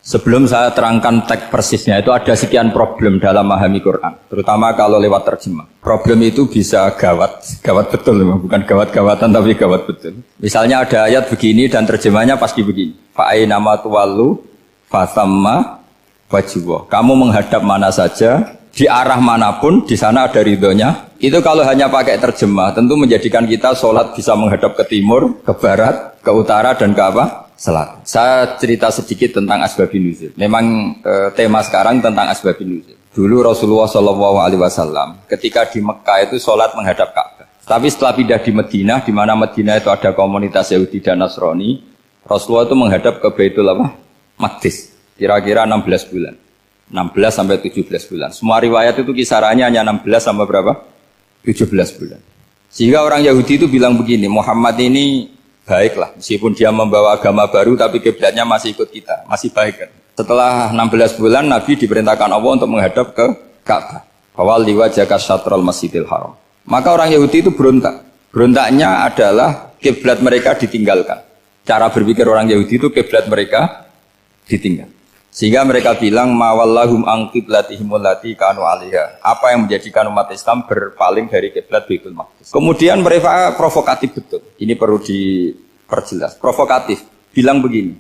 Sebelum saya terangkan teks persisnya, itu ada sekian problem dalam memahami Quran, terutama kalau lewat terjemah. Problem itu bisa gawat, gawat betul, bukan gawat-gawatan tapi gawat betul. Misalnya ada ayat begini dan terjemahnya pasti begini. Fa'aina ma tuwallu fasamma wajhullah. Kamu menghadap mana saja, di arah manapun, di sana ada ridhonya. Itu kalau hanya pakai terjemah, tentu menjadikan kita sholat bisa menghadap ke timur, ke barat, ke utara, dan ke apa? Selatan. Saya cerita sedikit tentang asbabun nuzul. Memang tema sekarang tentang asbabun nuzul. Dulu Rasulullah SAW ketika di Mekah itu sholat menghadap Ka'bah. Tapi setelah pindah di Madinah, di mana Madinah itu ada komunitas Yahudi dan Nasrani, Rasulullah itu menghadap ke Baitul Maqdis. Kira-kira 16 bulan. 16 sampai 17 bulan. Semua riwayat itu kisarannya hanya 16 sampai berapa? 17 bulan. Sehingga orang Yahudi itu bilang begini, Muhammad ini baiklah, meskipun dia membawa agama baru, tapi kiblatnya masih ikut kita, masih baik kan. Setelah 16 bulan, Nabi diperintahkan Allah untuk menghadap ke Ka'bah. Fawal liwajhaka syatrul masjidil haram. Maka orang Yahudi itu berontak. Berontaknya adalah kiblat mereka ditinggalkan. Cara berpikir orang Yahudi itu kiblat mereka ditinggal. Sehingga mereka bilang, mawallahum an qiblatihimul lati kanu 'alaiha. Apa yang menjadikan umat Islam berpaling dari kiblat Baitul Maqdis. Kemudian mereka provokatif betul. Ini perlu diperjelas. Provokatif. Bilang begini.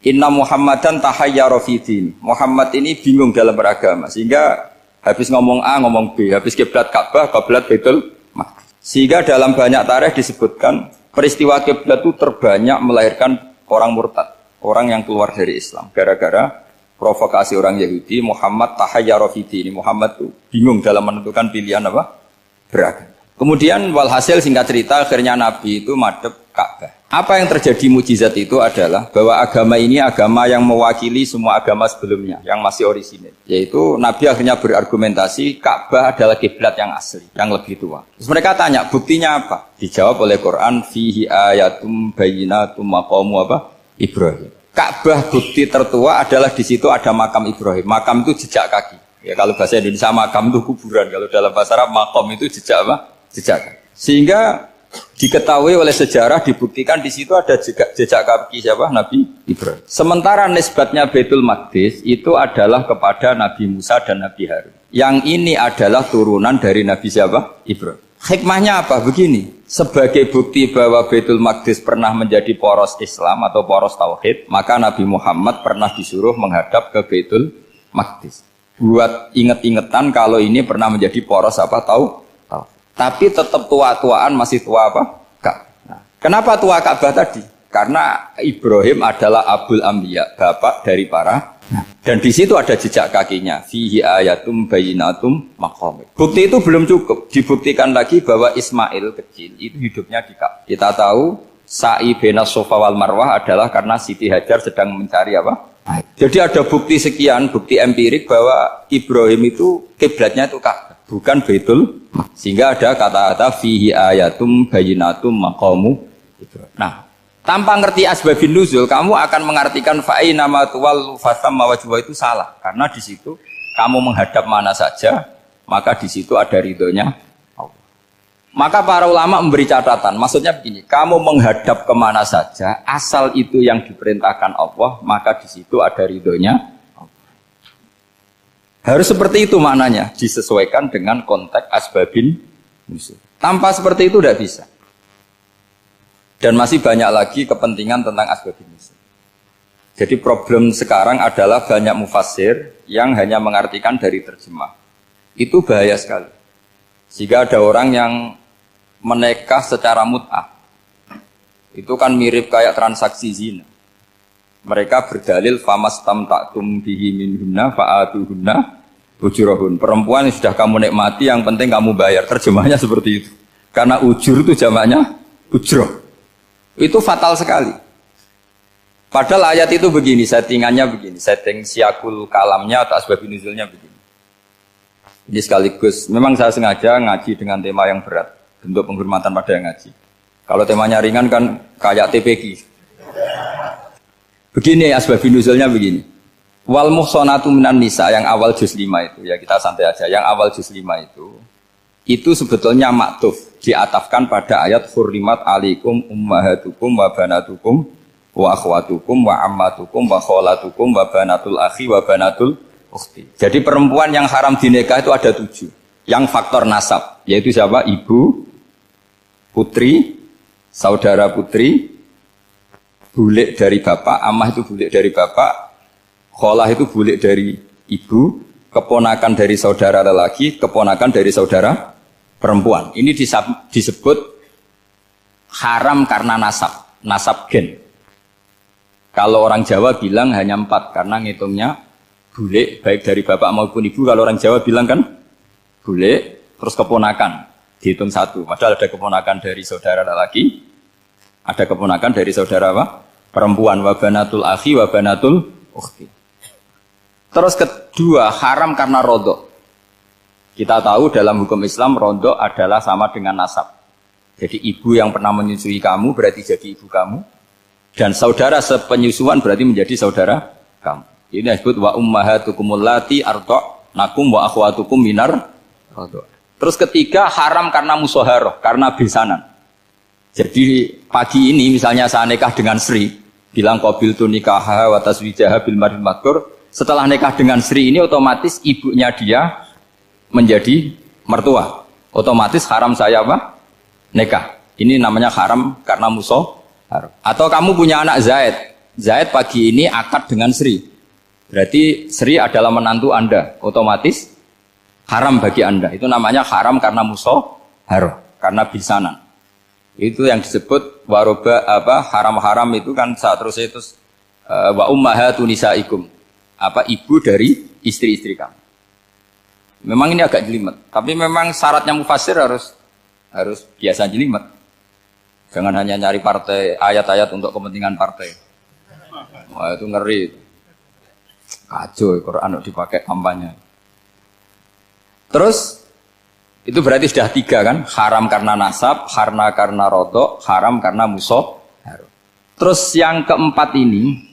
Inna Muhammadan tahayyara fi din. Muhammad ini bingung dalam beragama. Sehingga habis ngomong A, ngomong B. Habis kiblat Ka'bah, kiblat Baitul Maqdis. Sehingga dalam banyak tarikh disebutkan peristiwa kiblat itu terbanyak melahirkan orang murtad. Orang yang keluar dari Islam gara-gara provokasi orang Yahudi. Muhammad tahayyara fi din. Muhammad itu bingung dalam menentukan pilihan apa? Beragama. Kemudian walhasil singkat cerita akhirnya Nabi itu madhep Ka'bah. Apa yang terjadi mukjizat itu adalah bahwa agama ini agama yang mewakili semua agama sebelumnya yang masih orisinil. Yaitu Nabi akhirnya berargumentasi Ka'bah adalah kiblat yang asli, yang lebih tua. Terus mereka tanya, buktinya apa? Dijawab oleh Quran, fihi ayatum bayyinatum maqamu apa? Ibrahim. Ka'bah bukti tertua adalah di situ ada makam Ibrahim. Makam itu jejak kaki. Ya kalau bahasa Indonesia makam itu kuburan. Kalau dalam bahasa Arab makam itu jejak apa? Jejak kaki. Sehingga diketahui oleh sejarah dibuktikan di situ ada jejak kaki siapa? Nabi Ibrahim. Sementara nisbatnya Baitul Maqdis itu adalah kepada Nabi Musa dan Nabi Harun. Yang ini adalah turunan dari Nabi siapa? Ibrahim. Hikmahnya apa? Begini, sebagai bukti bahwa Baitul Maqdis pernah menjadi poros Islam atau poros Tauhid, maka Nabi Muhammad pernah disuruh menghadap ke Baitul Maqdis. Buat inget-ingetan kalau ini pernah menjadi poros apa? Tauhid. Tapi tetap tua-tuaan masih tua apa? Nah, kenapa tua Ka'bah tadi? Karena Ibrahim adalah Abul Anbiya, bapak dari para. Dan di situ ada jejak kakinya. Fihi ayatum bayyinatum maqam. Bukti itu belum cukup. Dibuktikan lagi bahwa Ismail kecil itu hidupnya di Ka'bah. Kita tahu sa'i baina Safa wal Marwah adalah karena Siti Hajar sedang mencari apa? Jadi ada bukti sekian, bukti empirik bahwa Ibrahim itu kiblatnya itu Ka'bah, bukan Baitul. Sehingga ada kata-kata fihi ayatum bayyinatum maqamu Ibrahim. Nah, tanpa ngerti asbabun nuzul, kamu akan mengartikan fa'aina ma tuwallu fasamma wajhullah itu salah. Karena di situ kamu menghadap mana saja, maka di situ ada ridhonya Allah. Maka para ulama memberi catatan, maksudnya begini, kamu menghadap kemana saja, asal itu yang diperintahkan Allah, maka di situ ada ridhonya Allah. Harus seperti itu maknanya, disesuaikan dengan konteks asbabun nuzul. Tanpa seperti itu tidak bisa. Dan masih banyak lagi kepentingan tentang asbabun nuzul. Jadi problem sekarang adalah banyak mufassir yang hanya mengartikan dari terjemah. Itu bahaya sekali. Sehingga ada orang yang menikah secara mut'ah. Itu kan mirip kayak transaksi zina. Mereka berdalil famastamta'tum bihi minhunna fa'atuhunna ujurahun. Perempuan yang sudah kamu nikmati yang penting kamu bayar. Terjemahnya seperti itu. Karena ujur itu jamaknya ujroh. Itu fatal sekali. Padahal ayat itu begini, settingannya begini, setting siakul kalamnya atau asbabun nuzulnya begini. Ini sekaligus, memang saya sengaja ngaji dengan tema yang berat, bentuk penghormatan pada yang ngaji. Kalau temanya ringan kan kayak TPQ. Begini asbabun nuzulnya begini. Wal muhsanatu minan nisa yang awal juz 5 itu, ya kita santai aja, yang awal juz 5 itu sebetulnya maktuf, diatafkan pada ayat hurrimat alaikum ummahatukum wa banatukum wa akhwatukum wa ammatukum wa kholatukum wa banatul akhi wa banatul ukhti. Jadi perempuan yang haram dinikah itu ada 7. Yang faktor nasab, yaitu siapa? Ibu, putri, saudara putri, bulik dari bapak, amah itu bulik dari bapak, kholah itu bulik dari ibu, keponakan dari saudara lelaki, keponakan dari saudara perempuan. Ini disebut haram karena nasab gen. Kalau orang Jawa bilang hanya 4 karena ngitungnya bulik baik dari bapak maupun ibu. Kalau orang Jawa bilang kan bulik terus keponakan dihitung 1. Padahal ada keponakan dari saudara lelaki, ada keponakan dari saudara apa? Perempuan. Wa banatul akhi wa banatul ukhti. Terus kedua haram karena rodok. Kita tahu dalam hukum Islam rodok adalah sama dengan nasab. Jadi ibu yang pernah menyusui kamu berarti jadi ibu kamu. Dan saudara sepenyusuan berarti menjadi saudara kamu. Ini disebut wa ummahatukumul lati arda'nakum wa akhwatukum minar radha'. Terus ketiga haram karena musoharoh, karena besanan. Jadi pagi ini misalnya saya nikah dengan Sri, bilang qabiltu nikaha wa taswijaha bil maril madkur. Setelah nikah dengan Sri ini otomatis ibunya dia menjadi mertua. Otomatis haram saya apa? Nikah. Ini namanya haram karena musoharoh. Atau kamu punya anak Zaid. Zaid pagi ini akad dengan Sri. Berarti Sri adalah menantu Anda. Otomatis haram bagi Anda. Itu namanya haram karena musoharoh, karena bisanan. Itu yang disebut waroba haram-haram itu kan seterusnya itu wa ummahatu nisaikum. Ibu dari istri-istri kamu. Memang ini agak jelimet, tapi memang syaratnya mufassir harus biasa jelimet. Jangan hanya nyari partai, ayat-ayat untuk kepentingan partai. Wah itu ngeri. Kacau, Quran dipakai kampanye. Terus, itu berarti sudah 3 kan? Haram karena nasab, karena rodok, haram karena musoh. Terus yang keempat ini,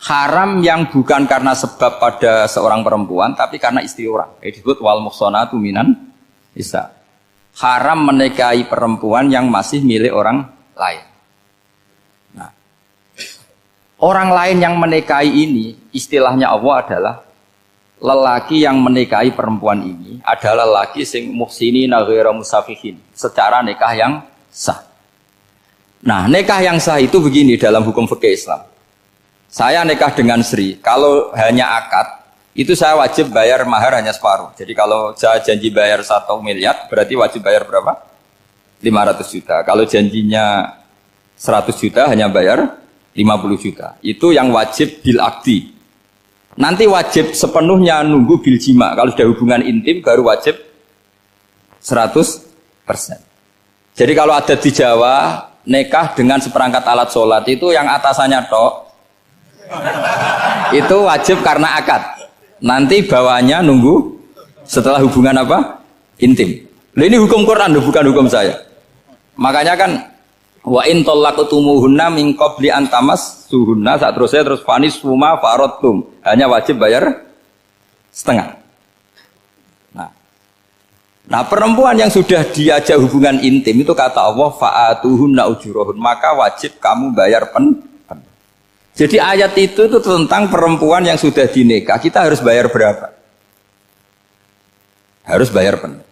haram yang bukan karena sebab pada seorang perempuan, tapi karena istri orang. Itu disebut wal muhsanatu minan nisa. Haram menikahi perempuan yang masih milik orang lain. Nah, orang lain yang menikahi ini, istilahnya Allah adalah lelaki yang menikahi perempuan ini adalah lelaki sing muhsinina ghairu musafihin, secara nikah yang sah. Nah, nikah yang sah itu begini dalam hukum fikih Islam. Saya nikah dengan Sri, kalau hanya akad itu saya wajib bayar mahar hanya separuh. Jadi kalau saya janji bayar 1 miliar, berarti wajib bayar berapa? 500 juta. Kalau janjinya 100 juta, hanya bayar 50 juta. Itu yang wajib bil akdi. Nanti wajib sepenuhnya nunggu bil jima. Kalau sudah hubungan intim, baru wajib 100%. Jadi kalau ada di Jawa, nikah dengan seperangkat alat sholat, itu yang atasannya tok, itu wajib karena akad. Nanti bawahnya nunggu setelah hubungan apa? Intim. Nah, ini hukum Quran, bukan hukum saya. Makanya kan wa in talaqtumuhunna min qabli an tamassuhunna, terus fanis suma faradtum. Hanya wajib bayar setengah. Nah, perempuan yang sudah diajak hubungan intim itu kata Allah fa'atuhunna ujurahun, maka wajib kamu bayar pen. Jadi ayat itu tentang perempuan yang sudah dinikah, kita harus bayar berapa? Harus bayar penuh.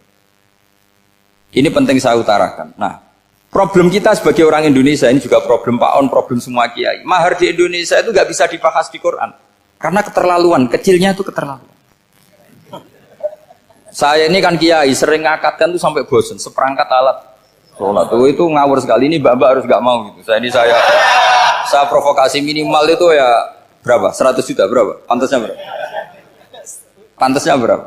Ini penting saya utarakan. Nah, problem kita sebagai orang Indonesia, ini juga problem Pak On, problem semua kiai. Mahar di Indonesia itu nggak bisa dibahas di Quran. Karena keterlaluan, kecilnya itu keterlaluan. Saya ini kan kiai, sering ngakatkan itu sampai bosan, seperangkat alat sholat itu ngawur sekali. Ini mbak-mbak harus nggak mau gitu. Saya provokasi minimal itu ya berapa? 100 juta berapa? Pantasnya berapa? Pantasnya berapa?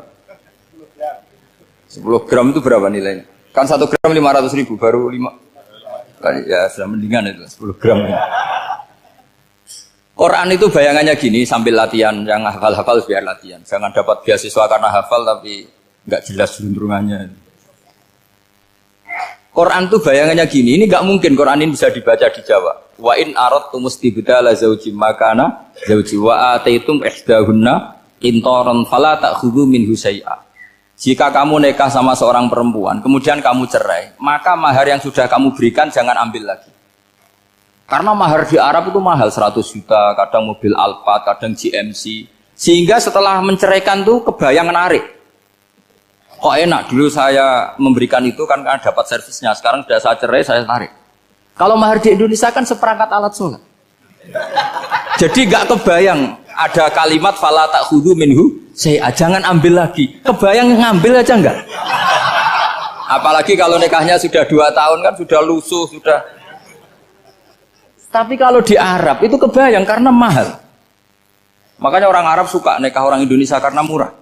10 gram itu berapa nilainya? Kan 1 gram 500.000 baru 5. Ya sudah mendingan itu 10 gram. Quran itu bayangannya gini sambil latihan, yang hafal-hafal biar latihan. Jangan dapat beasiswa karena hafal tapi nggak jelas juntrungannya. Quran itu bayangannya gini, ini nggak mungkin Quran ini bisa dibaca di Jawa. Wa in aradtum istibdala zawji makana zawji wa ataitum ihdahunna qintaran fala ta'khudhu minhu syai'a. Jika kamu nikah sama seorang perempuan, kemudian kamu cerai, maka mahar yang sudah kamu berikan jangan ambil lagi. Karena mahar di Arab itu mahal 100 juta, kadang mobil Alphard, kadang GMC. Sehingga setelah menceraikan tuh kebayang menarik. Kok enak dulu saya memberikan itu kan dapat servisnya. Sekarang sudah saya cerai, saya tarik. Kalau mahar di Indonesia kan seperangkat alat sholat. Jadi gak kebayang ada kalimat fala ta'khudhu minhu saya jangan ambil lagi. Kebayang ngambil aja enggak? Apalagi kalau nikahnya sudah 2 tahun kan sudah lusuh, sudah. Tapi kalau di Arab itu kebayang karena mahal. Makanya orang Arab suka nikah orang Indonesia karena murah.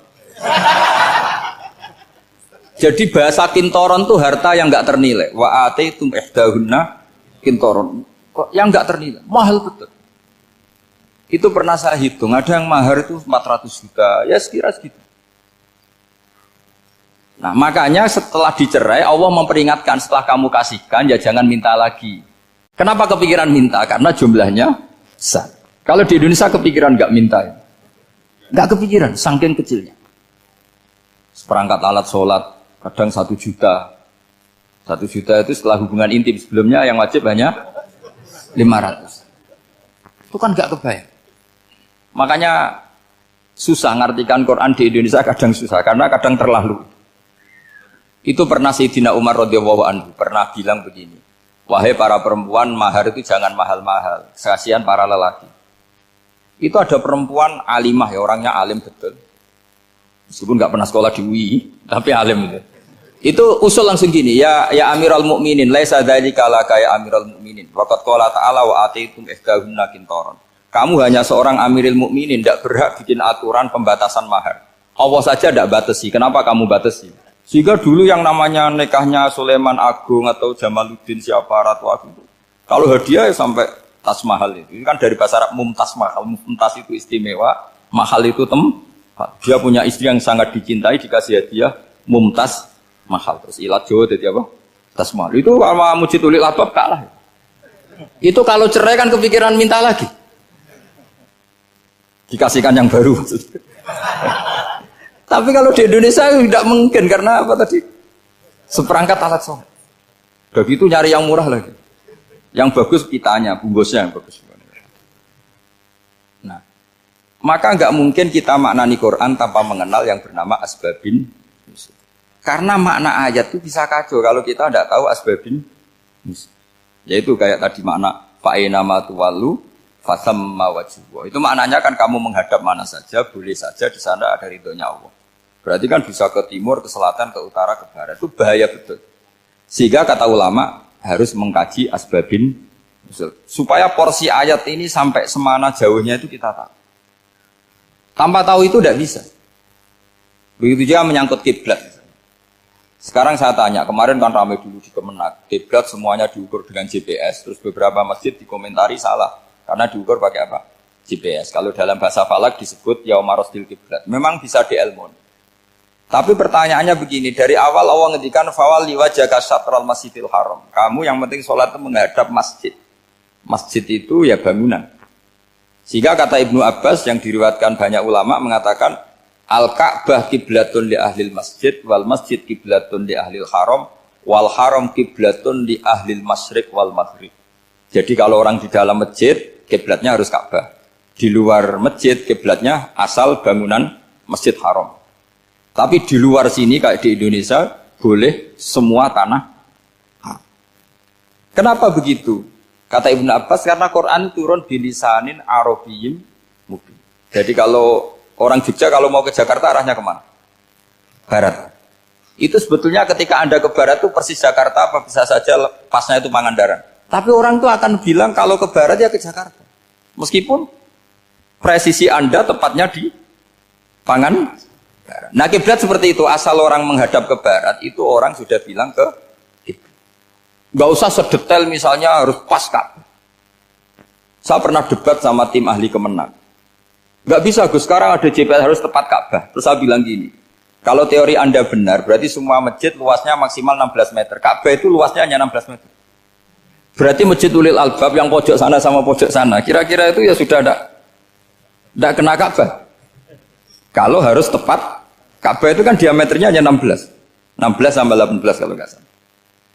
Jadi bahasa kintoron tuh harta yang enggak ternilai. Wa ataitum ihdahunna kintoron. Kok yang enggak ternilai? Mahal betul. Itu pernah saya hitung, ada yang mahar itu 400 juta, ya sekira segitu. Nah makanya setelah dicerai, Allah memperingatkan setelah kamu kasihkan, ya jangan minta lagi. Kenapa kepikiran minta? Karena jumlahnya besar. Kalau di Indonesia kepikiran nggak minta, ya? Nggak kepikiran, saking kecilnya. Seperangkat alat sholat, kadang 1 juta. 1 juta itu setelah hubungan intim, sebelumnya yang wajib hanya 500. Itu kan nggak kebayang. Makanya susah ngartikan Quran di Indonesia, kadang susah karena kadang terlalu. Itu pernah Sayyidina Umar radhiyallahu anhu pernah bilang begini, wahai para perempuan, mahar itu jangan mahal-mahal, kasihan para lelaki. Itu ada perempuan alimah ya, orangnya alim betul, meskipun nggak pernah sekolah di UI, tapi alim itu. Itu usul langsung gini, ya Amiral Mukminin, laisa dzalika laka ya Amiral Mukminin, waqad qala ta'ala wa ataitum ihdahunna qintaran. Kamu hanya seorang Amiril Mukminin, tidak berhak bikin aturan pembatasan mahar. Allah saja tidak batasi. Kenapa kamu batasi? Sehingga dulu yang namanya nikahnya Sulaiman Agung atau Jamaluddin siapa Ratu Agung, kalau hadiah ya sampai tas mahal itu. Ini kan dari bahasa Arab mumtaz mahal. Mumtaz itu istimewa, mahal itu tempat. Dia punya istri yang sangat dicintai, dikasih hadiah mumtaz mahal. Terus ilat Jawa jadi apa? Tas mahal. Itu sama Mujid Ulil Albab kalah. Itu kalau cerai kan kepikiran minta lagi. Dikasihkan yang baru. Tapi kalau di Indonesia tidak mungkin karena apa tadi? Seperangkat alat sholat. Begitu nyari yang murah lagi. Yang bagus kitanya, bungkusnya yang bagus. Nah, maka nggak mungkin kita maknani Quran tanpa mengenal yang bernama asbabin. Karena makna ayat itu bisa kacau kalau kita tidak tahu asbabin. Yaitu kayak tadi makna fa'ina ma tuwallu fasamma wajhuhu. Itu maknanya kan kamu menghadap mana saja, boleh saja di sana ada ridhonya Allah. Berarti kan bisa ke timur, ke selatan, ke utara, ke barat. Itu bahaya betul. Sehingga kata ulama harus mengkaji asbabin supaya porsi ayat ini sampai semana jauhnya itu kita tahu. Tanpa tahu itu tidak bisa. Begitu juga menyangkut kiblat. Sekarang saya tanya, kemarin kan ramai dulu di Kemenak, kiblat semuanya diukur dengan GPS, terus beberapa masjid dikomentari salah. Karena diukur pakai apa? GPS. Kalau dalam bahasa falak disebut yaumarosdil kiblat. Memang bisa diilmun. Tapi pertanyaannya begini, dari awal Allah ngendikan fawalli wajhaka syatral masjidil haram. Kamu yang penting sholat itu menghadap masjid. Masjid itu ya bangunan. Sehingga kata Ibnu Abbas yang diriwayatkan banyak ulama mengatakan al-Ka'bah kiblatun li ahlil masjid wal masjid kiblatun li ahlil haram wal haram kiblatun li ahlil masyriq wal maghrib. Jadi kalau orang di dalam masjid kiblatnya harus Ka'bah. Di luar masjid kiblatnya asal bangunan Masjid Haram. Tapi di luar sini kayak di Indonesia boleh semua tanah. Kenapa begitu? Kata Ibnu Abbas karena Quran turun bilisanin Arabiyyin mubin. Jadi kalau orang Jogja kalau mau ke Jakarta arahnya kemana? Barat. Itu sebetulnya ketika Anda ke barat itu persis Jakarta apa bisa saja pasnya itu Pangandaran. Tapi orang itu akan bilang kalau ke barat ya ke Jakarta. Meskipun presisi Anda tepatnya di Pangandaran. Nah kiblat seperti itu, asal orang menghadap ke barat itu orang sudah bilang ke kiblat. Gak usah sedetail misalnya harus pas Ka'bah. Saya pernah debat sama tim ahli Kemenak. Gak bisa Gus, sekarang ada GPS harus tepat Ka'bah. Terus saya bilang gini, kalau teori Anda benar, berarti semua masjid luasnya maksimal 16 meter. Ka'bah itu luasnya hanya 16 meter. Berarti Masjid Ulil Albab yang pojok sana sama pojok sana, kira-kira itu ya sudah tidak kena Ka'bah. Kalau harus tepat, Ka'bah itu kan diameternya hanya 16 sampai 18 kalau nggak salah.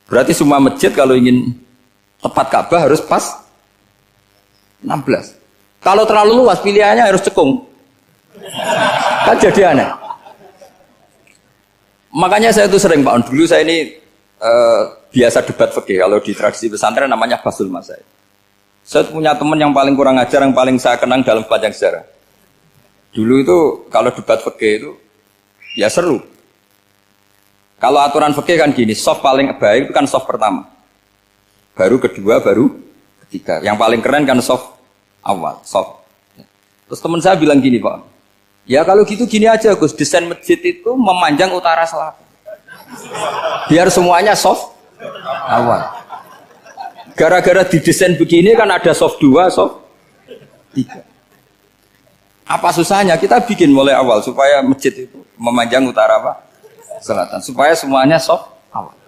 Berarti semua masjid kalau ingin tepat Ka'bah harus pas 16. Kalau terlalu luas pilihannya harus cekung. Kan jadi aneh. Makanya saya itu sering Pak, dulu saya ini biasa debat fikih. Kalau di tradisi pesantren namanya Basul Masail. Saya punya teman yang paling kurang ajar, yang paling saya kenang dalam sepanjang sejarah. Dulu itu kalau debat fikih itu ya seru. Kalau aturan fikih kan gini, soft paling baik itu kan soft pertama. Baru kedua, baru ketiga. Yang paling keren kan soft awal, soft. Terus teman saya bilang gini Pak, ya kalau gitu gini aja Gus, desain masjid itu memanjang utara selatan. Biar semuanya soft awal. Gara-gara didesain begini kan ada soft 2, soft 3. Apa susahnya? Kita bikin mulai awal supaya masjid itu memanjang utara apa? Selatan. Supaya semuanya soft awal.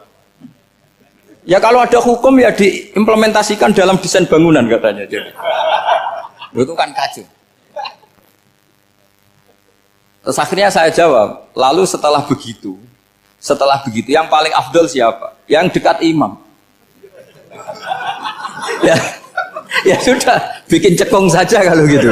Ya kalau ada hukum ya diimplementasikan dalam desain bangunan katanya. Jadi. Itu kan kacau. Terus akhirnya saya jawab, lalu setelah begitu yang paling afdol siapa? Yang dekat imam. Ya sudah, bikin cekung saja kalau gitu.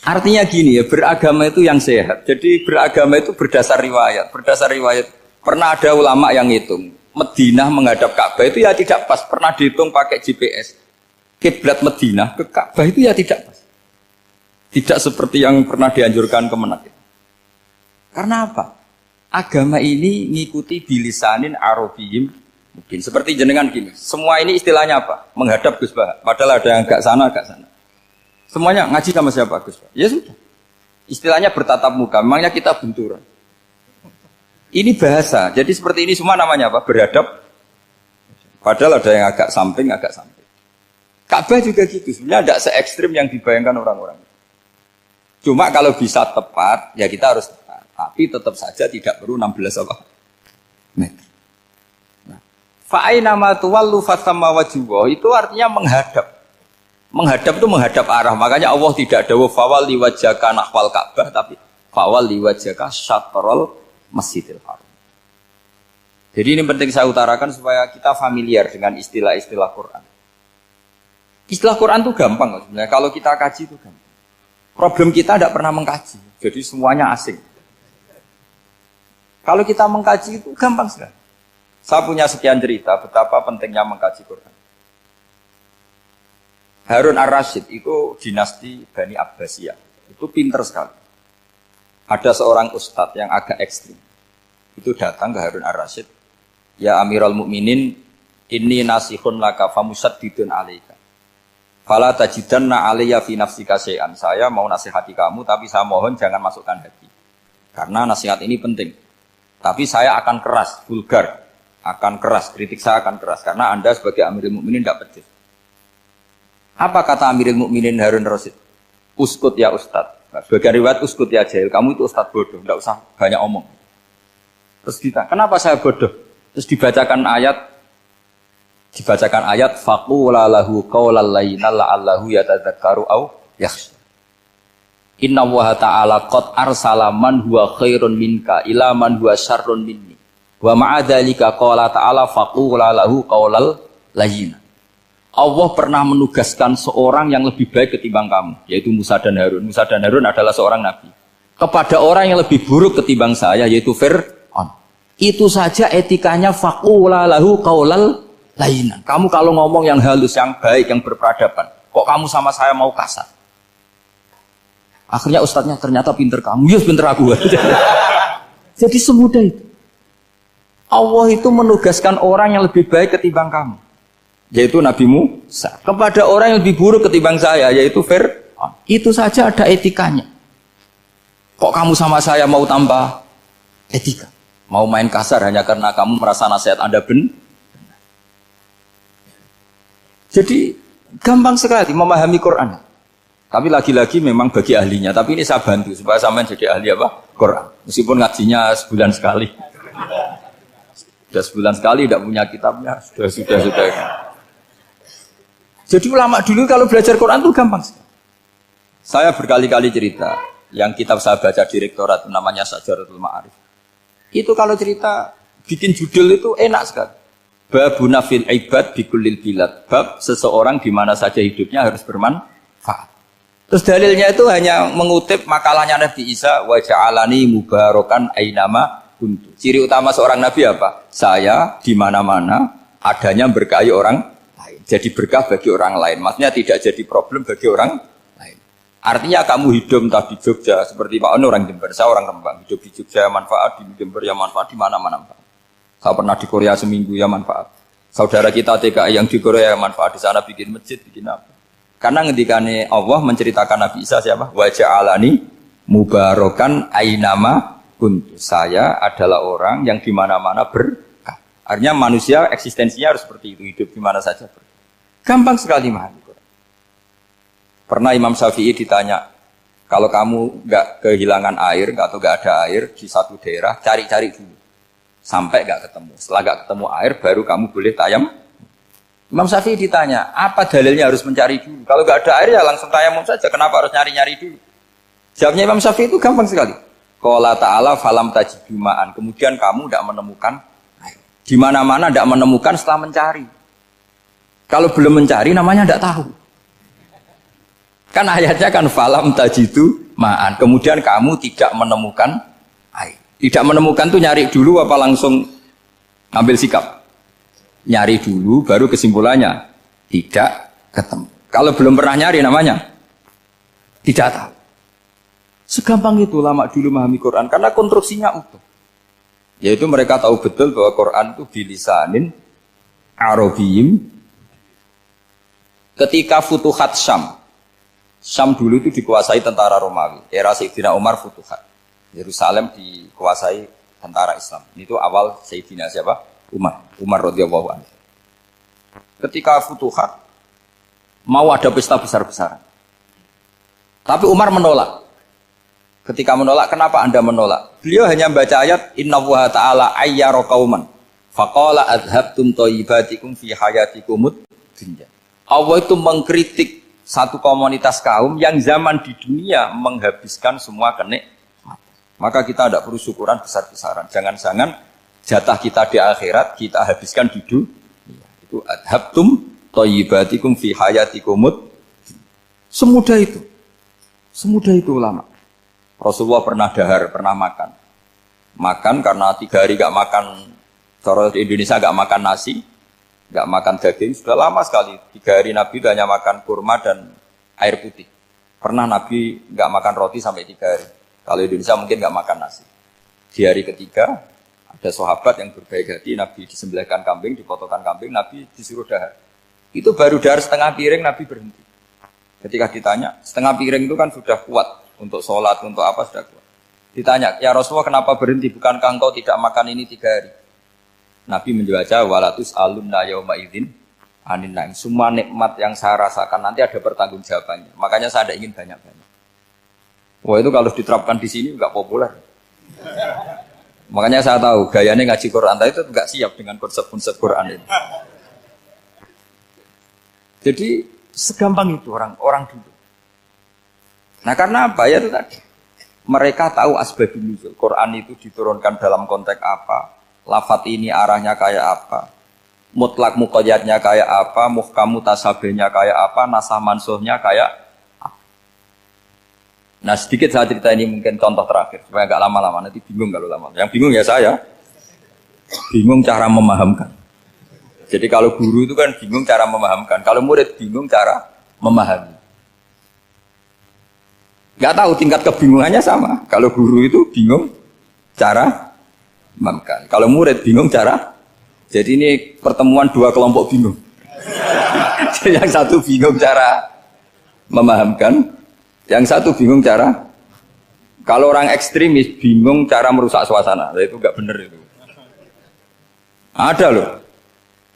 Artinya gini ya, beragama itu yang sehat. Jadi beragama itu berdasar riwayat. Berdasar riwayat, pernah ada ulama yang ngitung Madinah menghadap Ka'bah itu ya tidak pas. Pernah dihitung pakai GPS. Kiblat Madinah ke Ka'bah itu ya tidak pas. Tidak seperti yang pernah dianjurkan Kemenak. Karena apa? Agama ini ngikuti bilisanin Arabiyyin mungkin seperti jenengan gini. Semua ini istilahnya apa? Menghadap Gus Bah. Padahal ada yang agak sana, agak sana. Semuanya ngaji sama siapa Gus Bah? Ya sudah. Istilahnya bertatap muka. Memangnya kita benturan. Ini bahasa. Jadi seperti ini semua namanya apa? Berhadap. Padahal ada yang agak samping, agak samping. Ka'bah juga gitu. Sebenarnya tidak se-ekstrim yang dibayangkan orang-orang. Cuma kalau bisa tepat, ya kita harus tepat. Tapi tetap saja tidak perlu 16 apa? Meter. Fa'aina ma tuwallu fathamma wajhuhu itu artinya menghadap. Menghadap itu menghadap arah. Makanya Allah tidak dawuh fawalli wajhaka nahwal Ka'bah tapi fawalli wajhaka syatrul Masjidil Haram. Jadi ini penting saya utarakan supaya kita familiar dengan istilah-istilah Quran. Istilah Quran itu gampang sebenarnya. Kalau kita kaji itu gampang. Problem kita tidak pernah mengkaji. Jadi semuanya asing. Kalau kita mengkaji itu gampang sekali. Saya punya sekian cerita betapa pentingnya mengkaji Quran. Harun ar-Rasyid itu dinasti Bani Abbasiyah. Itu pinter sekali. Ada seorang ustadz yang agak ekstrim. Itu datang ke Harun ar-Rasyid. Ya Amirul Mukminin, inni nasihun laka famusaddidun alaika. Fala tajidanna alayya fi nafsika syai'an. Saya mau nasihati kamu tapi saya mohon jangan masukkan hati. Karena nasihat ini penting. Tapi saya akan keras, vulgar. Akan keras, kritik saya akan keras karena Anda sebagai Amirul Mukminin tidak pedes. Apa kata Amirul Mukminin Harun ar-Rasyid? Uskut ya Ustadz. Nah, sebagai riwayat uskut ya jahil, kamu itu Ustadz bodoh, tidak usah banyak omong. Terus kita, kenapa saya bodoh? Terus dibacakan ayat faqula lahu qaulal layyinal la'allahu yatadzakkaru aw yakhsha. Inna Allaha ta'ala qad arsala man huwa khairun minka ila man huwa syarrun minni. Wa ma'adzalika qala ta'ala faqula lahu qaulal layyin. Allah pernah menugaskan seorang yang lebih baik ketimbang kamu, yaitu Musa dan Harun. Musa dan Harun adalah seorang nabi. Kepada orang yang lebih buruk ketimbang saya, yaitu Fir'aun. Itu saja etikanya faqula lahu qaulal layyin. Kamu kalau ngomong yang halus, yang baik, yang berperadaban, kok kamu sama saya mau kasar? Akhirnya ustadznya ternyata pinter kamu, yes pinter aku. Jadi semudah itu. Allah itu menugaskan orang yang lebih baik ketimbang kamu, yaitu Nabi Musa, kepada orang yang lebih buruk ketimbang saya, yaitu Fir'aun. Itu saja ada etikanya. Kok kamu sama saya mau tambah etika? Mau main kasar hanya karena kamu merasa nasihat Anda benar? Jadi gampang sekali memahami Quran. Tapi lagi-lagi memang bagi ahlinya. Tapi ini saya bantu supaya sampean jadi ahli apa? Quran. Meskipun ngajinya sebulan sekali. Sudah sebulan sekali tidak punya kitabnya, sudah. Jadi ulama dulu kalau belajar Quran itu gampang sekali. Saya berkali-kali cerita, yang kitab saya baca di rektorat namanya Syajaratul Ma'arif. Itu kalau cerita bikin judul itu enak sekali. Babuna fil ibad bikulil bilad. Bab seseorang di mana saja hidupnya harus bermanfaat. Terus dalilnya itu hanya mengutip makalahnya Nabi Isa, wa ja'alani mubarakan ainama kuntu. Ciri utama seorang nabi apa? Saya di mana-mana adanya berkahi orang lain. Jadi berkah bagi orang lain. Maksudnya tidak jadi problem bagi orang lain. Artinya kamu hidup entah di Jogja seperti Pak Ono orang Jember, saya orang Rembang. Hidup di Jogja manfaat, di Jember ya manfaat, di mana-mana manfaat. Saya pernah di Korea seminggu ya manfaat. Saudara kita TKI yang di Korea ya manfaat, di sana bikin masjid, bikin apa. Karena ngendikane Allah menceritakan Nabi Isa siapa? Wa ja'alani mubarakan ainama kuntu. Saya adalah orang yang di mana-mana berkah. Artinya manusia eksistensinya harus seperti itu, hidup di mana saja berkah. Gampang sekali memahami Quran. Pernah Imam Syafi'i ditanya, kalau kamu nggak kehilangan air atau nggak ada air di satu daerah, cari-cari dulu sampai nggak ketemu. Setelah nggak ketemu air, baru kamu boleh tayam. Imam Syafi'i ditanya, apa dalilnya harus mencari dulu? Kalau nggak ada air ya langsung tayamum saja. Kenapa harus nyari-nyari dulu? Jawabnya Imam Syafi'i itu gampang sekali. Qala ta'ala falam tajidu ma'an. Kemudian kamu tidak menemukan air. Di mana-mana tidak menemukan setelah mencari. Kalau belum mencari namanya tidak tahu. Kan ayatnya kan falam tajidu ma'an. Kemudian kamu tidak menemukan air. Tidak menemukan tuh nyari dulu apa langsung ambil sikap? Nyari dulu baru kesimpulannya tidak ketemu. Kalau belum pernah nyari namanya tidak tahu. Segampang itu ulama dulu memahami Quran karena konstruksinya utuh. Yaitu mereka tahu betul bahwa Quran itu bilisanin Arabiyim. Ketika Futuhat Syam. Syam dulu itu dikuasai tentara Romawi. Era Sayyidina Umar Futuhat. Yerusalem dikuasai tentara Islam. Itu awal Sayyidina siapa? Umar radhiyallahu anhu. Ketika Futuhat mau ada pesta besar-besaran. Tapi Umar menolak. Ketika menolak, kenapa Anda menolak? Beliau hanya baca ayat innallaha ta'ala ayyara qauman faqala adhabtum thayyibatikum fi hayatikumud dunya. Allah itu mengkritik satu komunitas kaum yang zaman di dunia menghabiskan semua kenikmatan. Maka kita tidak perlu syukuran besar-besaran. Jangan-jangan jatah kita di akhirat kita habiskan di dunia. Itu adhabtum thayyibatikum fi hayatikumud. Semudah itu. Semudah itu ulama. Rasulullah pernah dahar, pernah makan. Makan karena 3 hari gak makan, cara di Indonesia gak makan nasi, gak makan daging, sudah lama sekali. 3 hari Nabi hanya makan kurma dan air putih. Pernah Nabi gak makan roti sampai 3 hari. Kalau Indonesia mungkin gak makan nasi. Di hari ketiga, ada sahabat yang berbaik hati, Nabi disembelihkan kambing, dipotongkan kambing, Nabi disuruh dahar. Itu baru dahar setengah piring, Nabi berhenti. Ketika ditanya, setengah piring itu kan sudah kuat. Untuk sholat, untuk apa sudah kuat. Ditanya, ya Rasulullah kenapa berhenti? Bukankah engkau tidak makan ini 3 hari? Nabi menjawab, walatus alunna yauma idzin anin naim. Semua nikmat yang saya rasakan nanti ada pertanggungjawabannya. Makanya saya tidak ingin banyak-banyak. Wah itu kalau diterapkan di sini nggak populer. Makanya saya tahu gayanya ngaji Quran itu nggak siap dengan konsep-konsep Quran ini. Jadi segampang itu orang dulu. Nah karena apa ya itu tadi. Mereka tahu asbabun nuzul. Quran itu diturunkan dalam konteks apa. Lafaz ini arahnya kayak apa. Mutlak muqayyadnya kayak apa. Muhkam mutasabihnya kayak apa. Nasah mansuhnya kayak apa. Nah sedikit saya cerita ini mungkin contoh terakhir. Supaya agak lama-lama. Nanti bingung kalau lama. Yang bingung ya saya. Bingung cara memahamkan. Jadi kalau guru itu kan bingung cara memahamkan. Kalau murid bingung cara memahami. Nggak tahu tingkat kebingungannya sama. Kalau guru itu bingung cara memahamkan. Kalau murid bingung cara. Jadi ini pertemuan 2 kelompok bingung. Yang satu bingung cara memahamkan. Yang satu bingung cara. Kalau orang ekstremis bingung cara merusak suasana. Itu nggak benar itu. Ada loh.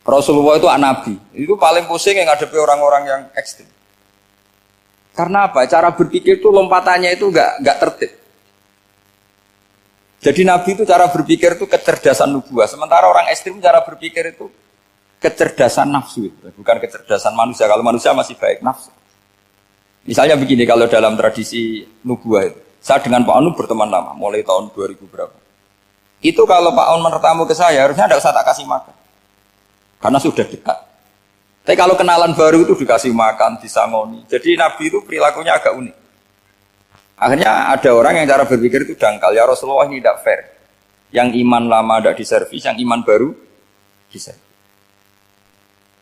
Rasulullah itu nabi. Itu paling pusing yang ngadepi orang-orang yang ekstrem. Karena apa? Cara berpikir itu lompatannya itu nggak tertib. Jadi Nabi itu cara berpikir itu kecerdasan nubuah. Sementara orang ekstrim cara berpikir itu kecerdasan nafsu. Bukan kecerdasan manusia. Kalau manusia masih baik nafsu. Misalnya begini, kalau dalam tradisi nubuah itu. Saya dengan Pak Anu berteman lama. Mulai tahun 2000 berapa. Itu kalau Pak Anu bertamu ke saya, harusnya tidak usah tak kasih makan. karena sudah dekat. Tapi kalau kenalan baru itu dikasih makan, disangoni. Jadi Nabi itu perilakunya agak unik. Akhirnya ada orang yang cara berpikir itu dangkal. Ya Rasulullah ini tidak fair. Yang iman lama tidak diservis, yang iman baru diservis.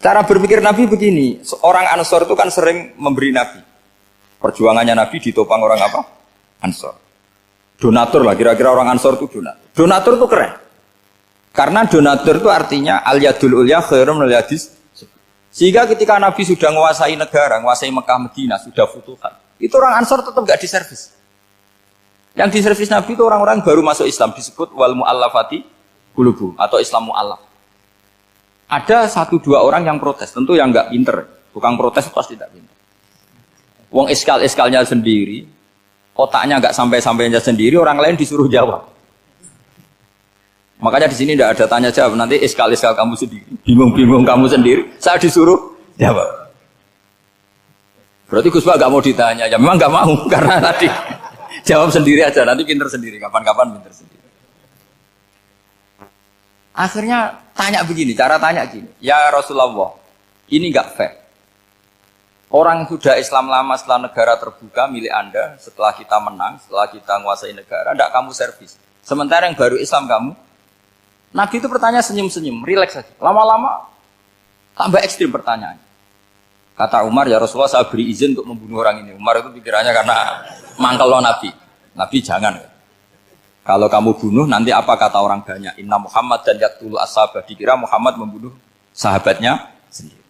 Cara berpikir Nabi begini. Orang Ansor itu kan sering memberi Nabi. Perjuangannya Nabi ditopang orang apa? Ansor. Donatur lah, kira-kira orang Ansor itu donatur. Donatur itu keren. Karena donatur itu artinya al-yadul ulya khairum minal yadis. Sehingga ketika Nabi sudah menguasai negara, menguasai Mekah Madinah, sudah futuhat. Itu orang Ansor tetap gak diservis. Yang diservis Nabi itu orang-orang baru masuk Islam, disebut wal mu'allafati qulubuhum atau Islam mu'allaf. Ada 1-2 orang yang protes, tentu yang gak pinter. Tukang protes pasti tidak pinter. Wong iskal-iskalnya sendiri, otaknya gak sampai-sampainya sendiri, orang lain disuruh jawab. Makanya di sini tidak ada tanya jawab, nanti iskal-iskal kamu sendiri, bingung-bingung kamu sendiri, saya disuruh jawab. Berarti Gus Pak gak mau ditanya, ya memang gak mau, karena tadi jawab sendiri aja, nanti pinter sendiri, kapan-kapan pinter sendiri. Akhirnya tanya begini, cara tanya gini, ya Rasulullah, ini gak fair. Orang sudah Islam lama setelah negara terbuka milik Anda, setelah kita menang, setelah kita menguasai negara, tidak kamu servis. Sementara yang baru Islam kamu, Nabi itu bertanya senyum-senyum, rileks saja. Lama-lama tambah ekstrim pertanyaan. Kata Umar, ya Rasulullah saya beri izin untuk membunuh orang ini. Umar itu pikirannya karena mangkel lo Nabi. Nabi jangan. Kalau kamu bunuh nanti apa kata orang banyak? Inna Muhammad dan yaqtulu ashabah. Dikira Muhammad membunuh sahabatnya sendiri.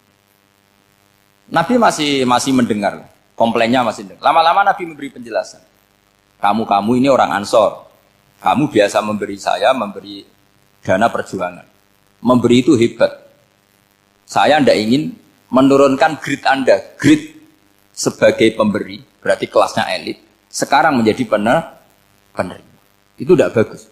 Nabi masih mendengar. Komplainnya masih dengar. Lama-lama Nabi memberi penjelasan. Kamu ini orang Ansor. Kamu biasa memberi saya, memberi dana perjuangan. Memberi itu hebat. Saya tidak ingin menurunkan grade Anda. Grade sebagai pemberi, berarti kelasnya elit. Sekarang menjadi penerima. Itu tidak bagus.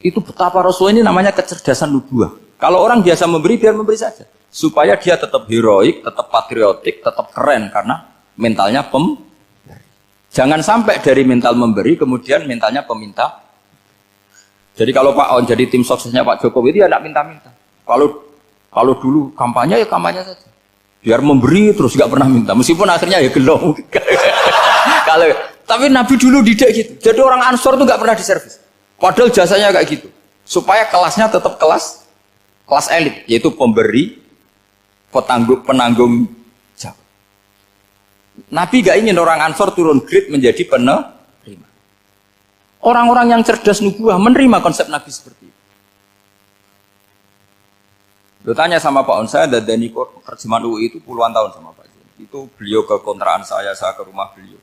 Itu betapa Rasul ini namanya kecerdasan nubuah. Kalau orang biasa memberi, biar memberi saja. Supaya dia tetap heroik, tetap patriotik, tetap keren. Karena mentalnya pemberi. Jangan sampai dari mental memberi, kemudian mentalnya peminta. Jadi kalau Pak On jadi tim suksesnya Pak Jokowi itu ya tidak minta-minta. Kalau dulu kampanye ya kampanye saja. Biar memberi terus nggak pernah minta. Meskipun akhirnya ya gelong. Tapi Nabi dulu tidak gitu. Jadi orang Ansor itu nggak pernah diservis. Padahal jasanya kayak gitu. Supaya kelasnya tetap kelas elit, yaitu pemberi, penanggung jawab. Nabi nggak ingin orang Ansor turun grade menjadi penerima. Orang-orang yang cerdas nubuah menerima konsep Nabi seperti itu. Lo tanya sama Pak On, saya dadani terjemahan UI itu puluhan tahun sama Pak. Itu beliau ke kontrakan saya ke rumah beliau.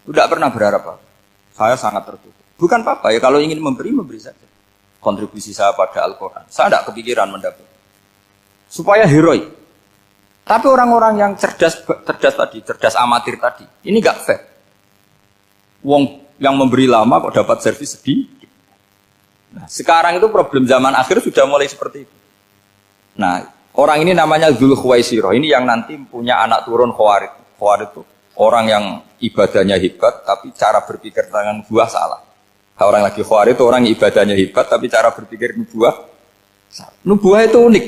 Tidak pernah berharap apa. Saya sangat tertutup. Bukan apa-apa ya, kalau ingin memberi saja. Kontribusi saya pada Al-Quran. Saya tidak kepikiran mendapat. Supaya heroik. Tapi orang-orang yang cerdas amatir tadi, ini nggak fair. Wong yang memberi lama kok dapat servis sedikit. Nah, sekarang itu problem zaman akhir sudah mulai seperti itu. Nah, orang ini namanya Dzul Khuwaisirah. Ini yang nanti punya anak turun Khawarid. Khawarid itu orang yang ibadahnya hebat, tapi cara berpikir tentang nubuah salah. Nah, orang lagi Khawarid itu orang yang ibadahnya hebat, tapi cara berpikir nubuah salah. Nubuah itu unik.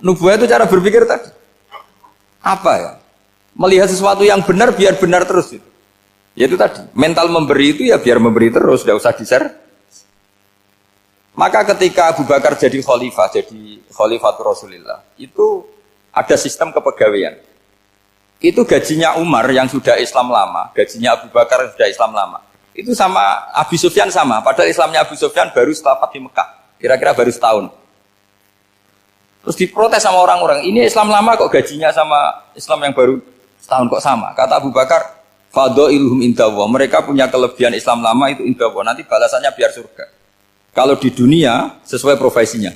Nubuah itu cara berpikir tadi. Apa ya? Melihat sesuatu yang benar biar benar terus itu. Yaitu tadi, mental memberi itu ya biar memberi terus, tidak usah di-share. Maka ketika Abu Bakar jadi khalifatul Rasulullah, itu ada sistem kepegawaian. Itu gajinya Umar yang sudah Islam lama, gajinya Abu Bakar yang sudah Islam lama. Itu sama Abu Sufyan sama, padahal Islamnya Abu Sufyan baru setelah Fathu Mekah, kira-kira baru setahun. Terus diprotes sama orang-orang, ini Islam lama kok gajinya sama Islam yang baru setahun kok sama. Kata Abu Bakar, fadailuhum indallah. Mereka punya kelebihan Islam lama itu indallah. Nanti balasannya biar surga. Kalau di dunia sesuai profesinya.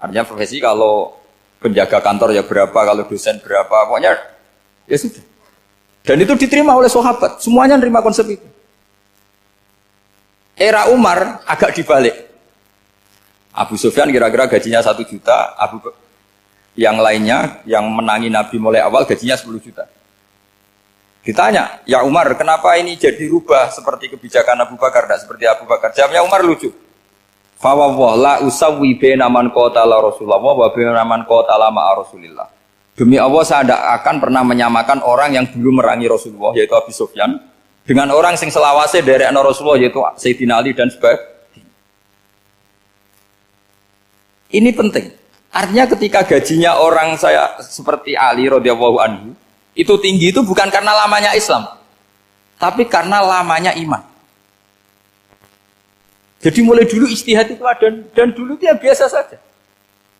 Artinya profesi kalau penjaga kantor ya berapa, kalau dosen berapa, pokoknya ya sudah. Dan itu diterima oleh sahabat. Semuanya nerima konsep itu. Era Umar agak dibalik. Abu Sufyan kira-kira gajinya 1 juta, yang lainnya yang menangi Nabi mulai awal gajinya 10 juta. Ditanya, ya Umar, kenapa ini jadi rubah seperti kebijakan Abu Bakar, tidak seperti Abu Bakar? Jawabnya Umar lucu. Fa la usawwi baina man qatala Rasulullah wa baina man qatala ma'a Rasulillah. Demi Allah saya tidak akan pernah menyamakan orang yang dulu merangi Rasulullah yaitu Abu Sufyan dengan orang sing selawase dari anak Rasulullah yaitu Sayyidina Ali dan sebagainya. Ini penting. Artinya ketika gajinya orang saya seperti Ali radhiyallahu anhu itu tinggi itu bukan karena lamanya Islam, tapi karena lamanya iman. Jadi mulai dulu ijtihad itu ada dan dulu dia biasa saja.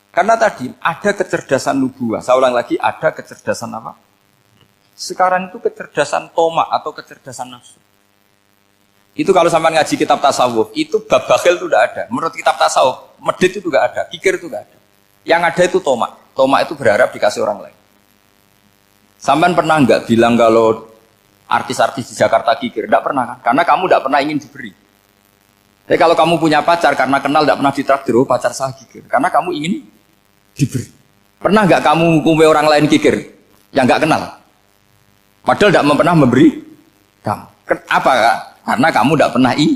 Karena tadi ada kecerdasan nubuwah. Saya ulang lagi, ada kecerdasan apa? Sekarang itu kecerdasan tomak atau kecerdasan nafsu. Itu kalau sampai ngaji kitab tasawuf, itu bab bakhil itu tidak ada. Menurut kitab tasawuf, medit itu tidak ada, kikir itu tidak ada. Yang ada itu tomak. Tomak itu berharap dikasih orang lain. Sampai pernah enggak bilang kalau artis-artis di Jakarta kikir? Tidak pernah kan? Karena kamu tidak pernah ingin diberi. Tapi kalau kamu punya pacar karena kenal tidak pernah ditraktir, oh pacar saya kikir. Karena kamu ingin diberi. Pernah enggak kamu ngukumi orang lain kikir yang enggak kenal? Padahal tidak pernah memberi kamu. Apa? Karena kamu tidak pernah ini.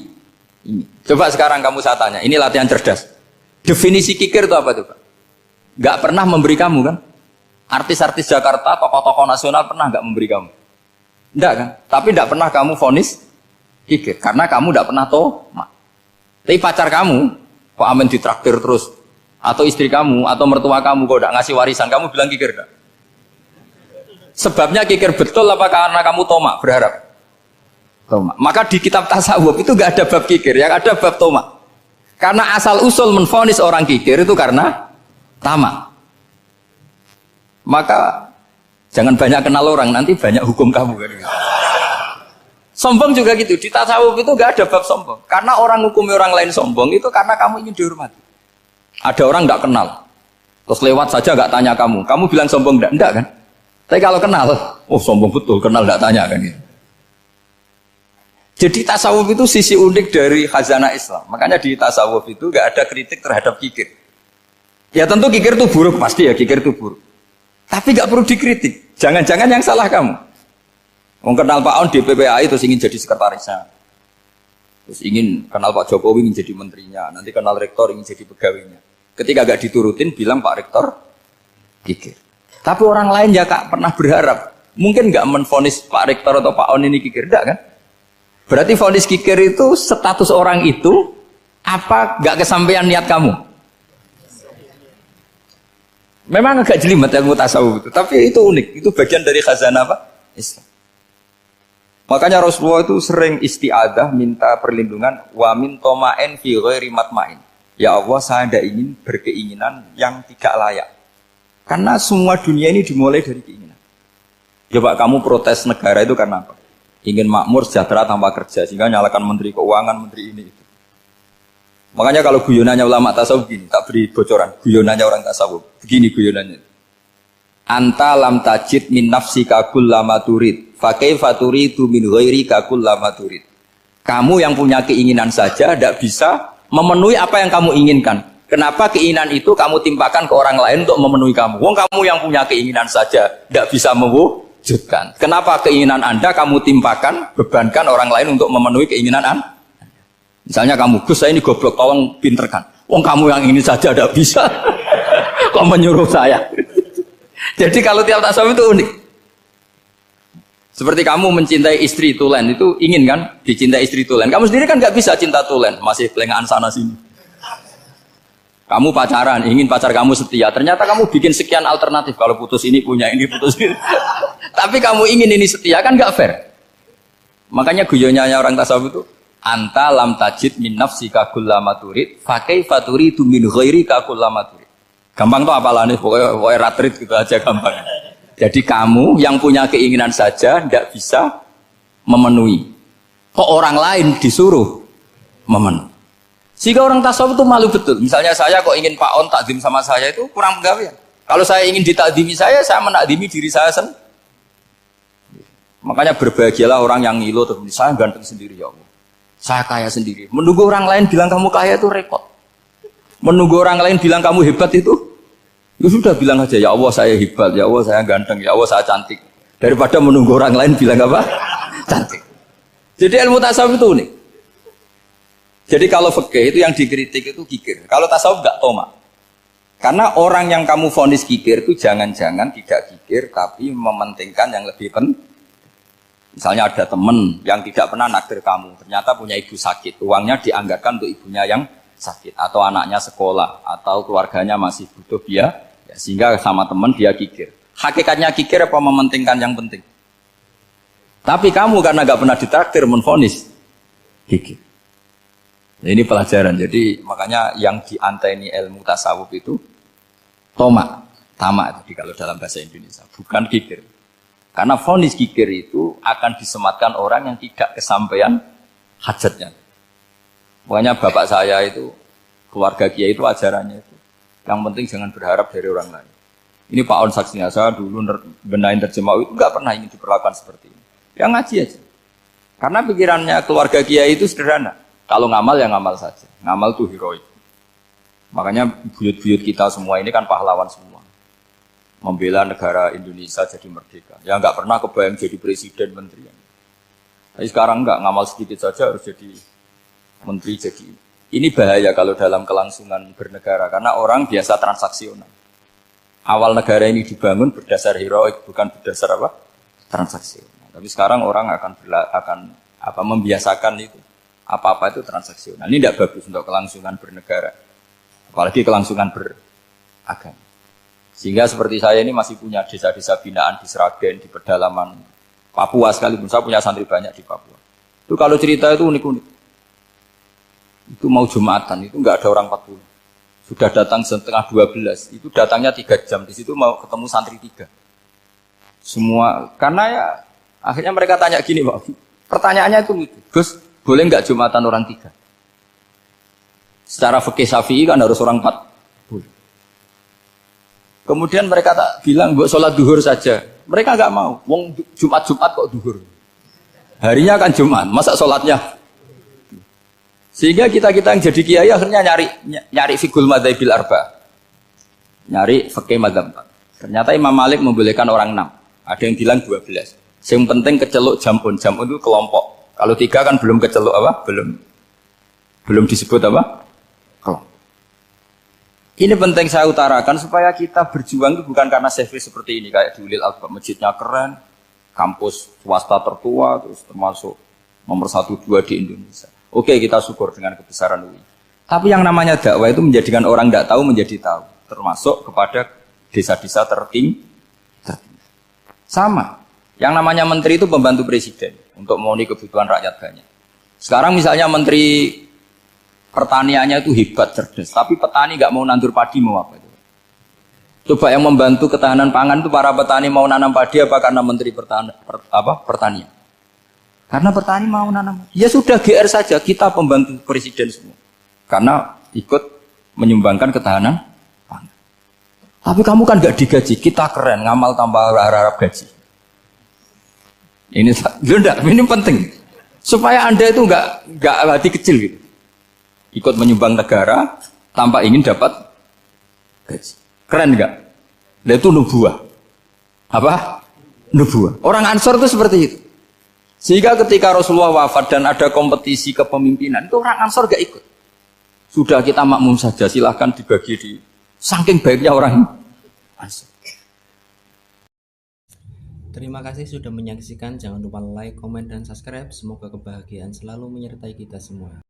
Coba sekarang kamu saya tanya, ini latihan cerdas. Definisi kikir itu apa tuh Pak? Enggak pernah memberi kamu kan? Artis-artis Jakarta, tokoh-tokoh nasional pernah enggak memberi kamu? Enggak kan? Tapi enggak pernah kamu vonis kikir karena kamu enggak pernah tomak. Tapi pacar kamu kok amen ditraktir terus, atau istri kamu atau mertua kamu kok enggak ngasih warisan, kamu bilang kikir enggak? Sebabnya kikir betul apa karena kamu tomak berharap? Tomak. Maka di kitab tasawuf itu enggak ada bab kikir, yang ada bab tomak. Karena asal usul menvonis orang kikir itu karena tamak. Maka jangan banyak kenal orang, nanti banyak hukum kamu kan. Sombong juga gitu, di tasawuf itu enggak ada bab sombong. Karena orang hukumi orang lain sombong itu karena kamu ingin dihormati. Ada orang enggak kenal, terus lewat saja enggak tanya kamu bilang sombong enggak kan? Tapi kalau kenal, oh sombong betul, kenal enggak tanya kan gitu. Jadi tasawuf itu sisi unik dari khazanah Islam. Makanya di tasawuf itu enggak ada kritik terhadap kikir. Ya tentu kikir itu buruk, pasti ya kikir itu buruk. Tapi enggak perlu dikritik. Jangan-jangan yang salah kamu. Mau kenal Pak On di PPAI terus ingin jadi sekretarisnya, terus ingin kenal Pak Jokowi ingin jadi menterinya, nanti kenal rektor ingin jadi pegawainya. Ketika gak diturutin bilang Pak Rektor kikir. Tapi orang lain ya Kak pernah berharap, mungkin gak menvonis Pak Rektor atau Pak On ini kikir, enggak kan? Berarti vonis kikir itu status orang itu apa gak kesampaian niat kamu? Memang agak jelimet ilmu tasawuf itu, tapi itu unik, itu bagian dari khazanah apa? Islam. Makanya Rasulullah itu sering isti'adah minta perlindungan wa min toma'en fi ghairi matma'in. Ya Allah, saya tidak ingin berkeinginan yang tidak layak. Karena semua dunia ini dimulai dari keinginan. Coba kamu protes negara itu karena apa? Ingin makmur, sejahtera tanpa kerja, sehingga nyalakan menteri keuangan, menteri ini itu. Makanya kalau guyonannya ulama tasawuf gini, tak beri bocoran, guyonannya orang tasawuf. Begini guyonannya. Anta lam tajid min nafsika kullama turid fa kaifa turidu min ghairika kullama turid. Kamu yang punya keinginan saja tidak bisa memenuhi apa yang kamu inginkan. Kenapa keinginan itu kamu timpakan ke orang lain untuk memenuhi kamu? Wong kamu yang punya keinginan saja tidak bisa mewujudkan. Kenapa keinginan Anda kamu timpakan, bebankan orang lain untuk memenuhi keinginan Anda? Misalnya kamu, Gus saya ini goblok, tolong pinterkan. Wong kamu yang ini saja tidak bisa. Kok menyuruh saya? Jadi kalau tiap tasawuf itu unik. Seperti kamu mencintai istri tulen, itu ingin kan dicintai istri tulen. Kamu sendiri kan nggak bisa cinta tulen, masih pelengahan sana sini. Kamu pacaran, ingin pacar kamu setia. Ternyata kamu bikin sekian alternatif. Kalau putus ini punya ini, putus ini. Tapi kamu ingin ini setia, kan nggak fair. Makanya guyonanya orang tasawuf itu, anta lam tajid min nafsika kullama turid, fa kaifa turidu min ghairika kullama turid. Gampang tuh apalane, pokoknya ratrit gitu aja gampang. Jadi kamu yang punya keinginan saja tidak bisa memenuhi. Kok orang lain disuruh memenuhi. Sehingga orang tasawuf itu malu betul. Misalnya saya kok ingin Pak On takdim sama saya itu kurang pegawaian. Kalau saya ingin ditakdimi saya menakdimi diri saya sendiri. Makanya berbahagialah orang yang ngilo terus saya ganteng sendiri ya Allah. Saya kaya sendiri. Menunggu orang lain bilang kamu kaya itu repot. Menunggu orang lain bilang kamu hebat itu, ya sudah bilang aja ya Allah saya hebat, ya Allah saya ganteng, ya Allah saya cantik. Daripada menunggu orang lain bilang apa? Cantik. Jadi ilmu tasawuf itu unik. Jadi kalau fikih itu yang dikritik itu kikir. Kalau tasawuf enggak toma. Karena orang yang kamu vonis kikir itu jangan-jangan tidak kikir tapi mementingkan yang lebih penting. Misalnya ada teman yang tidak pernah nakdir kamu, ternyata punya ibu sakit, uangnya dianggarkan untuk ibunya yang sakit, atau anaknya sekolah, atau keluarganya masih butuh biaya, ya, sehingga sama teman dia kikir. Hakikatnya kikir apa mementingkan yang penting? Tapi kamu karena nggak pernah ditraktir menvonis kikir. Nah, ini pelajaran. Jadi makanya yang dianteni ilmu tasawuf itu tamak itu kalau dalam bahasa Indonesia, bukan kikir. Karena vonis kikir itu akan disematkan orang yang tidak kesampaian hajatnya. Makanya bapak saya itu, keluarga kiai itu ajarannya itu. Yang penting jangan berharap dari orang lain. Ini Pak On saksinya, saya dulu benahin terjemah itu nggak pernah ingin diperlakukan seperti ini. Ya ngaji aja. Karena pikirannya keluarga kiai itu sederhana. Kalau ngamal ya ngamal saja. Ngamal itu heroik. Makanya buyut-buyut kita semua ini kan pahlawan semua. Membela negara Indonesia jadi merdeka. Ya nggak pernah kebayang jadi presiden, menteri. Tapi sekarang nggak, ngamal sedikit saja harus jadi menteri. Jadi ini bahaya kalau dalam kelangsungan bernegara. Karena orang biasa transaksional. Awal negara ini dibangun berdasar heroik, bukan berdasar apa? Transaksional. Tapi sekarang orang akan membiasakan itu. Apa-apa itu transaksional. Ini tidak bagus untuk kelangsungan bernegara. Apalagi kelangsungan beragama. Sehingga seperti saya ini masih punya desa-desa binaan di Sragen, di pedalaman Papua sekalipun. Saya punya santri banyak di Papua. Itu kalau cerita itu unik-unik. Itu mau Jumatan, itu nggak ada orang 40. Sudah datang setengah 12. Itu datangnya 3 jam. Di situ mau ketemu santri 3. Semua, karena ya akhirnya mereka tanya gini, Pak. Pertanyaannya itu lucu. Gus, boleh nggak Jumatan orang 3? Secara fikih Syafi'i kan harus orang 4. Boleh. Kemudian mereka tak bilang buat sholat duhur saja. Mereka nggak mau. Wong Jumat kok duhur. Harinya kan Jumat, masa sholatnya? Sehingga kita yang jadi kiai akhirnya nyari fikul madzhabil arba. Nyari fikih madzhab 4. Ternyata Imam Malik membolehkan orang 6. Ada yang bilang 12. Yang penting keceluk jamun itu kelompok. Kalau 3 kan belum keceluk apa? Belum disebut apa? Kelompok. Ini penting saya utarakan supaya kita berjuang itu bukan karena service seperti ini kayak di Ulil Albab, masjidnya keren, kampus swasta tertua, terus termasuk nomor 1, 2 di Indonesia. Oke, kita syukur dengan kebesaran UI. Tapi yang namanya dakwah itu menjadikan orang tidak tahu menjadi tahu, termasuk kepada desa-desa tertinggi. Sama. Yang namanya menteri itu pembantu presiden untuk memenuhi kebutuhan rakyat banyak. Sekarang misalnya menteri pertaniannya itu hebat, cerdas, tapi petani nggak mau nandur padi, mau apa itu? Coba yang membantu ketahanan pangan itu para petani mau nanam padi apa karena menteri pertanian? Karena petani mau nanam. Ya sudah GR saja, kita pembantu presiden semua. Karena ikut menyumbangkan ketahanan pangan. Tapi kamu kan nggak digaji, kita keren, ngamal tanpa harap gaji. Ini penting supaya Anda itu nggak hati kecil gitu. Ikut menyumbang negara tanpa ingin dapat gaji. Keren nggak? Nah, itu nubuah. Apa? Nubuah. Orang Ansor itu seperti itu. Sehingga ketika Rasulullah wafat dan ada kompetisi kepemimpinan, itu orang Ansor gak ikut. Sudah kita makmum saja, silahkan dibagi di saking baiknya orang Ansor. Terima kasih sudah menyaksikan. Jangan lupa like, komen, dan subscribe. Semoga kebahagiaan selalu menyertai kita semua.